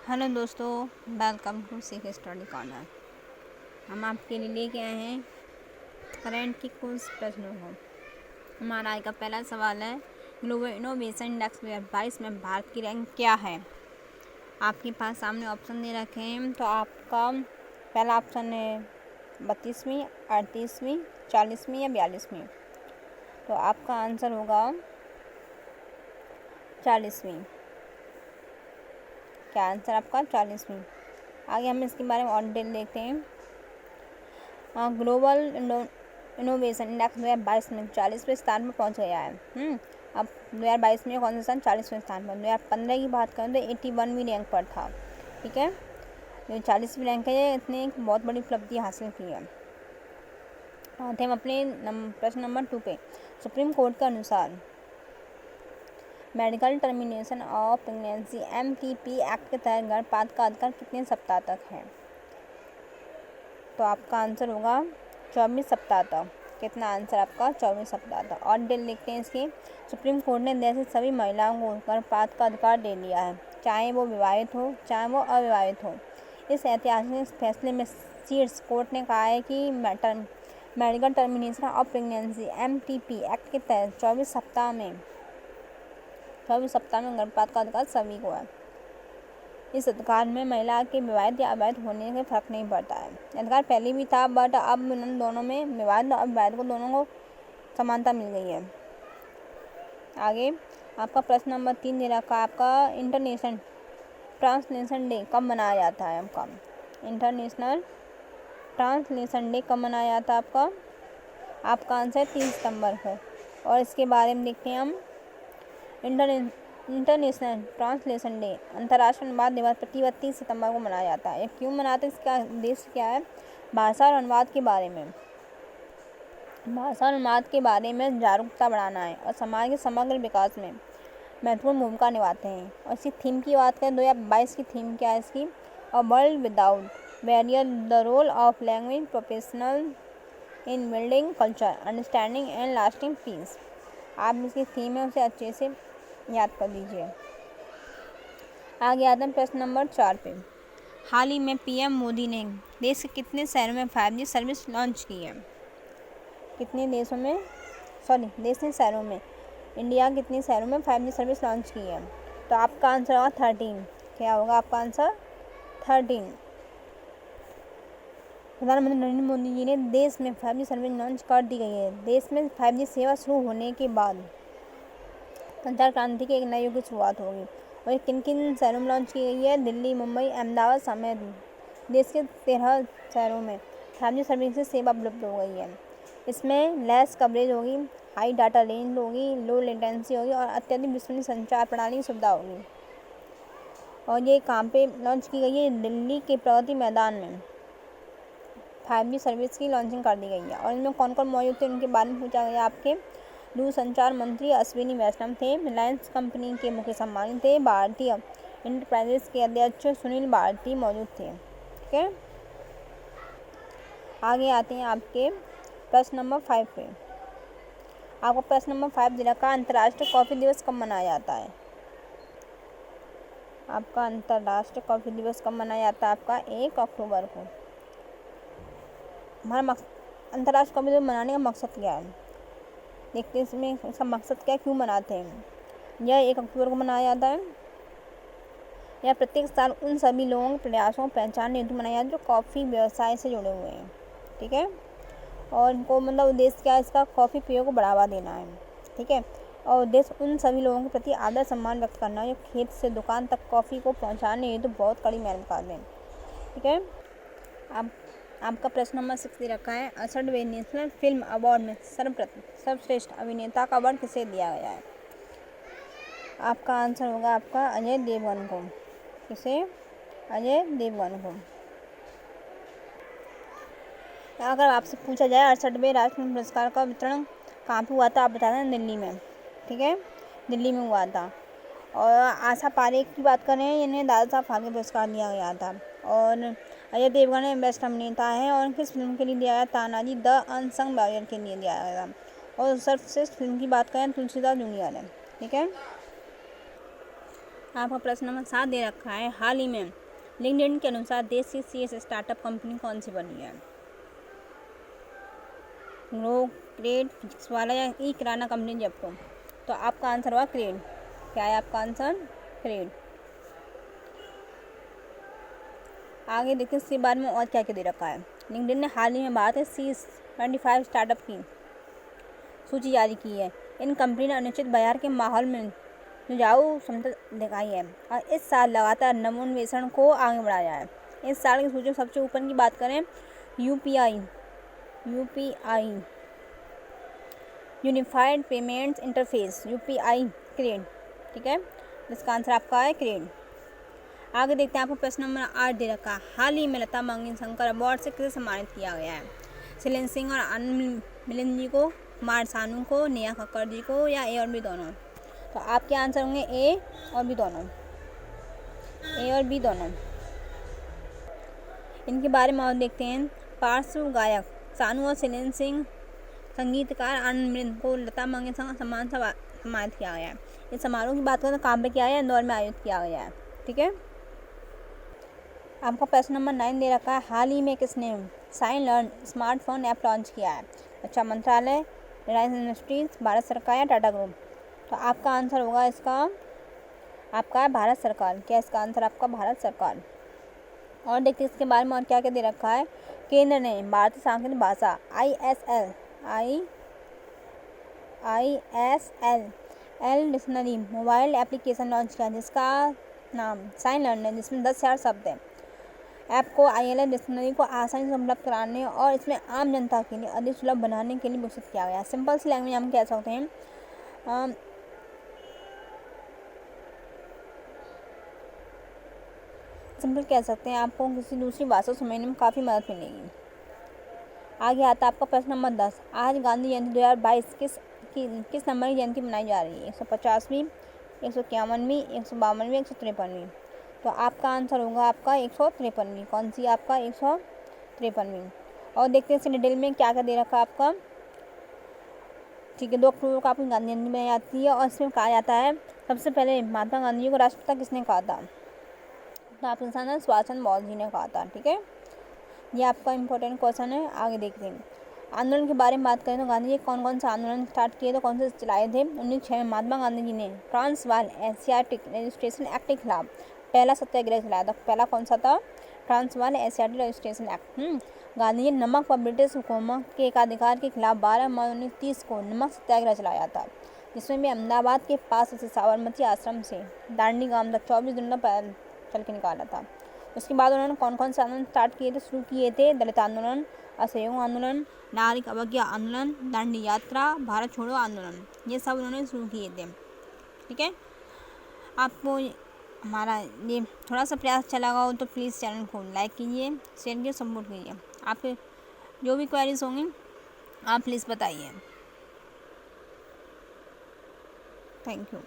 Hello दोस्तों, welcome to सीख study corner. हम आपके लिए लेके आए हैं करंट की कुछ प्रश्नों को। हमारा आज का पहला सवाल है, ग्लोबल इनोवेशन इंडेक्स 2022 में भारत की रैंक क्या है। आपके पास सामने ऑप्शन दे रखे हैं। तो आपका पहला ऑप्शन है 32वीं, 38वीं, 40वीं या 42वीं। तो आपका आंसर होगा 40वीं। क्या आंसर आपका 40वीं। आगे हम इसके बारे में और डिटेल देखते हैं। ग्लोबल इनोवेशन इंडेक्स 2022 में 40वें स्थान पर पहुंच गया है। अब 2022 में कौन सा स्थान 40वें स्थान पर। 2015 की बात करें तो 81वीं रैंक पर था। ठीक है, जो 40वीं रैंक है, ये इसने एक बहुत बड़ी उपलब्धि हासिल की है। आते हम अपने प्रश्न नंबर 2 पे। सुप्रीम कोर्ट के अनुसार medical termination of pregnancy MTP act के तहत गर्भपात का अधिकार कितने सप्ताह तक है। तो आपका आंसर होगा 24 सप्ताह तक। कितना आंसर आपका 24 सप्ताह तक। और डिटेल देखते हैं इसकी। सुप्रीम कोर्ट ने देश की सभी महिलाओं को गर्भपात का अधिकार दे दिया है, चाहे वो विवाहित हो चाहे वो अविवाहित हो। इस ऐतिहासिक फैसले में शीर्ष कोर्ट ने कहा है कि medical termination of pregnancy MTP act के तहत 24 सप्ताह में गर्भपात का अधिकार सभी को है। इस अधिकार में महिला के विवाहित या अविवाहित होने से फर्क नहीं पड़ता है। अधिकार पहले भी था, बट अब उन दोनों में, विवाहित और अविवाहित को, दोनों को समानता मिल गई है। आगे आपका प्रश्न नंबर 3 दे रखा है। आपका इंटरनेशनल ट्रांसलेशन डे कब मनाया जाता है। आपका इंटरनेशनल ट्रांसलेशन डे कब मनाया जाता है। आपका आंसर 3 सितंबर को। और इसके बारे में देखते हैं हम। इंटरनेशनल ट्रांसलेशन डे, अंतर्राष्ट्रीय अनुवाद दिवस प्रति 31 सितंबर को मनाया जाता है। क्यों मनाते हैं, इसका उद्देश्य क्या है। भाषा और अनुवाद के बारे में जागरूकता बढ़ाना है और समाज के समग्र विकास में महत्वपूर्ण भूमिका निभाते हैं। और इसकी थीम की बात करें, 2022 की थीम क्या है इसकी। A world without barrier, the role of language professional in building culture, understanding and lasting peace. आप इसकी थीम है उसे अच्छे से याद कर लीजिए। आगे आते हैं प्रश्न नंबर 4 पे। हाल ही में PM मोदी ने देश के कितने शहरों में 5G सर्विस लॉन्च की है। कितने शहरों में इंडिया कितने शहरों में 5G सर्विस लॉन्च की है। तो आपका आंसर होगा 13। क्या होगा आपका आंसर 13। प्रधानमंत्री नरेंद्र मोदी जी ने देश में 5G सर्विस लॉन्च कर दी गई है। देश में 5G सेवा शुरू होने के बाद संचार क्रांति के एक नए युग की शुरुआत होगी। और किन किन शहरों में लॉन्च की गई है। दिल्ली, मुंबई, अहमदाबाद समेत देश के 13 शहरों में 5G सर्विस की सेवा उपलब्ध हो गई है। इसमें लेस कवरेज होगी, हाई डाटा रेंज होगी, लो लेटेंसी होगी और अत्यधिक विश्वसनीय संचार प्रणाली की सुविधा होगी। और ये कहाँ पे लॉन्च की गई है। दिल्ली के प्रगति मैदान में 5G सर्विस की लॉन्चिंग कर दी गई है। और इनमें कौन कौन मौजूद थे उनके बारे में पूछा गया। आपके दूरसंचार मंत्री अश्विनी वैष्णव थे, रिलायंस कंपनी के मुकेश अंबानी थे, भारतीय एंटरप्राइजेस के अध्यक्ष सुनील भारती मौजूद थे। ठीक है, आगे आते हैं आपके प्रश्न नंबर 5 पे। आपको प्रश्न नंबर 5 दे रखा है, अंतर्राष्ट्रीय कॉफी दिवस कब मनाया जाता है। आपका अंतर्राष्ट्रीय कॉफी दिवस कब मनाया जाता है। आपका 1 अक्टूबर को। हमारा अंतर्राष्ट्रीय कॉफी दिवस मनाने का मकसद क्या है, देखते हैं इसमें इसका मकसद क्या, क्यों मनाते हैं। यह 1 अक्टूबर को मनाया जाता है। यह प्रत्येक साल उन सभी लोगों के प्रयासों को पहचानने हेतु मनाया जाता है जो कॉफ़ी व्यवसाय से जुड़े हुए हैं। ठीक है, और इनको मतलब उद्देश्य क्या है, इसका कॉफ़ी पेय को बढ़ावा देना है। ठीक है, और उद्देश्य उन सभी लोगों के प्रति आदर सम्मान व्यक्त करना है जो खेत से दुकान तक कॉफ़ी को पहुँचाने हेतु बहुत कड़ी मेहनत करते हैं। ठीक है, आपका प्रश्न नंबर 6 दे रखा है, 68वें नेशनल फिल्म अवार्ड में सर्वश्रेष्ठ अभिनेता का अवार्ड किसे दिया गया है। आपका आंसर होगा आपका अजय देवगन को। किसे, अजय देवगन को। अगर आपसे पूछा जाए 68वें राष्ट्रीय पुरस्कार का वितरण कहाँ पे हुआ था, आप बता दें दिल्ली में। ठीक है, दिल्ली में हुआ था। और आशा पारेख की बात करें, इन्हें दादा साहब फाल्के पुरस्कार दिया गया था। और अजय देवगन बेस्ट अभिनेता है और किस फिल्म के लिए दिया गया, तानाजी द अनसंग वॉरियर के लिए दिया गया था। और सर्वश्रेष्ठ फिल्म की बात करें तुलसीदास जूनियर है। ठीक है, आपका प्रश्न नंबर 7 दे रखा है, हाल ही में लिंक्डइन के अनुसार देश की शीर्ष स्टार्टअप कंपनी कौन सी बनी है? ग्रो, क्रेड, फिजिक्स वाला या ई किराना कंपनी जेप्टो? तो आपका आंसर हुआ क्रेड। क्या है आपका आंसर? क्रेड। आगे देखते हैं इसके बारे में और क्या क्या दे रखा है। लिंक्डइन ने हाल ही में भारत के C25 स्टार्टअप की सूची जारी की है। इन कंपनी ने अनिश्चित बाजार के माहौल में सुझाऊ क्षमता दिखाई है और इस साल लगातार नवोन्वेषण को आगे बढ़ाया है। इस साल की सूची में सबसे ऊपर की बात करें, UPI unified payments interface, UPI Cred. ठीक है, इसका आंसर आपका है क्रेड। आगे देखते हैं, आपको प्रश्न नंबर 8 दे रखा है, हाल ही में लता मंगेशकर अवार्ड से किसे सम्मानित किया गया है? शैलेंद्र सिंह और आनंद मिलिंद जी को, कुमार सानू को, नेहा कक्कड़ जी को या ए और बी दोनों? तो आपके आंसर होंगे ए और बी दोनों। ए और बी दोनों। इनके बारे में और देखते हैं, पार्श्व गायक सानू और शैलेंद्र सिंह, संगीतकार आनंद मिलिंद को लता मंगेशकर सम्मान से सम्मानित किया गया है। इस समारोह की बात करें तो कहाँ पे किया है? इंदौर में आयोजित किया गया है। ठीक है, आपका प्रश्न नंबर 9 दे रखा है, हाल ही में किसने Sign Learn smartphone app launch किया है? अच्छा, मंत्रालय, रिलायंस इंडस्ट्रीज, भारत सरकार या टाटा ग्रुप? तो आपका आंसर होगा इसका, आपका है भारत सरकार। क्या इसका आंसर आपका भारत सरकार? और देखते हैं इसके बारे में और क्या क्या दे रखा है। केंद्र ने भारतीय सांकेतिक भाषा ISL dictionary mobile application launch किया, जिसका नाम साइन लर्न है, जिसमें 10,000 शब्द हैं। ऐप को ILS डिक्शनरी को आसानी से उपलब्ध कराने और इसमें आम जनता के लिए अधिक सुलभ बनाने के लिए विकसित किया गया। सिंपल सी लैंग्वेज हम कह सकते हैं, सिंपल कह सकते हैं, आपको किसी दूसरी भाषा समझने में काफ़ी मदद मिलेगी। आगे आता है आपका प्रश्न नंबर 10, आज गांधी जयंती 2022 किस नंबर की जयंती मनाई जा रही है? 150वीं, 151वीं, 152वीं, 153वीं? तो आपका आंसर होगा आपका 153वीं। कौन सी? आपका 153वीं। और देखते हैं इस डिटेल में क्या क्या दे रखा है आपका। ठीक है, 2 अक्टूबर को आपकी गांधी जयंती मनाई जाती है और इसमें कहा जाता है, सबसे पहले महात्मा गांधी जी को राष्ट्रपिता किसने कहा था? तो आपके सामने सुभाष चंद्र बोस जी ने कहा था। ठीक है, ये आपका इंपॉर्टेंट क्वेश्चन है। आगे देखते हैं, आंदोलन के बारे में बात करें तो गांधी जी कौन कौन सा आंदोलन स्टार्ट किए थे, कौन से चलाए थे? 1906 में महात्मा गांधी जी ने ट्रांसवाल एशियाटिक रजिस्ट्रेशन एक्ट के खिलाफ पहला सत्याग्रह चलाया था। पहला कौन सा था? Transvaal Asiatic registration act. Gandhi ji नमक पर ब्रिटिश हुकूमत के एकाधिकार के खिलाफ 12 मई 1930 को नमक सत्याग्रह चलाया था, जिसमें भी अहमदाबाद के पास से साबरमती आश्रम से दांडी गांव तक 24 दिनों तक चल के निकाला था। उसके बाद उन्होंने कौन कौन से आंदोलन स्टार्ट किए थे, शुरू किए थे? दलित आंदोलन, असहयोग आंदोलन, नागरिक अवज्ञा आंदोलन, दांडी यात्रा, भारत छोड़ो आंदोलन, ये सब उन्होंने शुरू किए थे। ठीक है, आपको हमारा ये थोड़ा सा प्रयास चला लगा हो तो प्लीज़ चैनल को लाइक कीजिए, शेयर कीजिए, सपोर्ट कीजिए। आपके जो भी क्वेरीज होंगी आप प्लीज़ बताइए। Thank you.